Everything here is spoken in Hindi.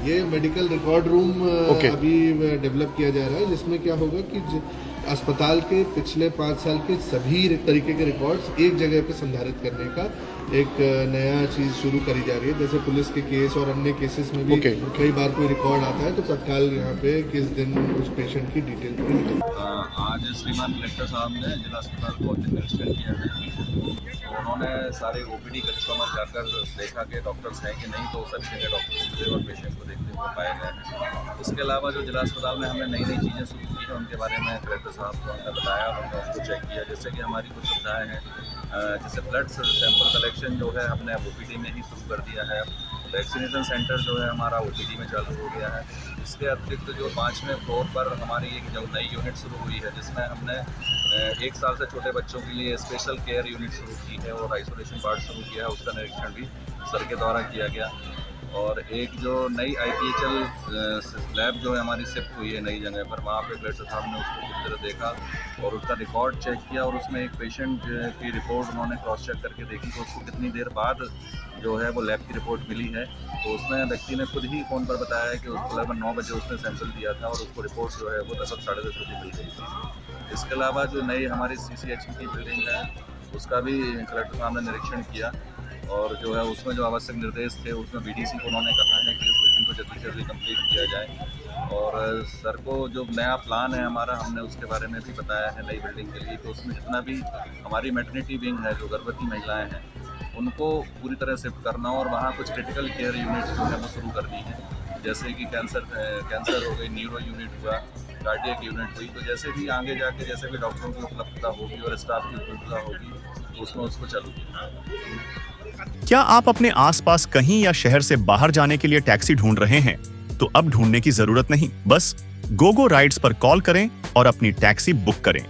ये मेडिकल रिकॉर्ड रूम Okay. अभी डेवलप किया जा रहा है, जिसमें क्या होगा कि अस्पताल के पिछले 5 साल के सभी तरीके के रिकॉर्ड्स एक जगह पे संधारित करने का एक नया चीज़ शुरू करी जा रही है। जैसे पुलिस के केस और अन्य केसेस में भी Okay. कई बार कोई रिकॉर्ड आता है तो तत्काल यहाँ पे किस दिन उस पेशेंट की डिटेल भी निकलती है। आज श्रीमान कलेक्टर साहब ने जिला अस्पताल को निरीक्षण किया है, तो उन्होंने सारे ओपीडी कक्षों में जाकर देखा कि डॉक्टर्स हैं कि नहीं, तो सभी जगह डॉक्टर्स थे और पेशेंट को देखते हुए पाए गए हैं। इसके अलावा जो जिला अस्पताल में हमने नई नई चीज़ें शुरू की हैं उनके बारे में कलेक्टर साहब को हमने बताया, उन्होंने उसको चेक किया। जैसे कि हमारी कुछ सुविधाएँ हैं, जैसे ब्लड सैंपल कलेक्शन जो है हमने ओपीडी में ही शुरू कर दिया है। वैक्सीनेशन सेंटर जो है हमारा ओपीडी में चालू हो गया है। इसके अतिरिक्त जो 5वें फ्लोर पर हमारी एक जो नई यूनिट शुरू हुई है, जिसमें हमने 1 साल से छोटे बच्चों के लिए स्पेशल केयर यूनिट शुरू की है और आइसोलेशन वार्ड शुरू किया है, उसका निरीक्षण भी सर के द्वारा किया गया। और एक जो नई IPHL लैब जो है हमारी शिफ्ट हुई है नई जगह पर, वहाँ पे कलेक्टर साहब ने उसको पूरी तरह देखा और उसका रिकॉर्ड चेक किया और उसमें एक पेशेंट की रिपोर्ट उन्होंने क्रॉस चेक करके देखी तो उसको कितनी देर बाद जो है वो लैब की रिपोर्ट मिली है। तो उसमें व्यक्ति ने खुद ही फ़ोन पर बताया है कि उसको लगभग 9 बजे उसने सैंपल दिया था और उसको रिपोर्ट जो है वो लगभग 10:30 बजे मिल गई थी। इसके अलावा जो नई हमारी CCHP की बिल्डिंग है उसका भी कलेक्टर साहब ने निरीक्षण किया और जो है उसमें जो आवश्यक निर्देश थे उसमें BDC को उन्होंने कहा है कि इस बिल्डिंग को जल्दी से जल्दी कंप्लीट किया जाए। और सर को जो नया प्लान है हमारा, हमने उसके बारे में भी बताया है नई बिल्डिंग के लिए। तो उसमें जितना भी हमारी मैटरनिटी विंग है, जो गर्भवती महिलाएं हैं, उनको पूरी तरह शिफ्ट करना और वहाँ कुछ क्रिटिकल केयर यूनिट्स जो है वो शुरू कर दी हैं, जैसे कि कैंसर हो गई, न्यूरो यूनिट हुआ, कार्डियक यूनिट हुई। तो जैसे भी आगे जाके जैसे भी डॉक्टरों की उपलब्धता होगी और स्टाफ की उपलब्धता होगी तो उसमें उसको चालू किया। क्या आप अपने आसपास कहीं या शहर से बाहर जाने के लिए टैक्सी ढूंढ रहे हैं? तो अब ढूंढने की जरूरत नहीं, बस गोगो राइड्स पर कॉल करें और अपनी टैक्सी बुक करें।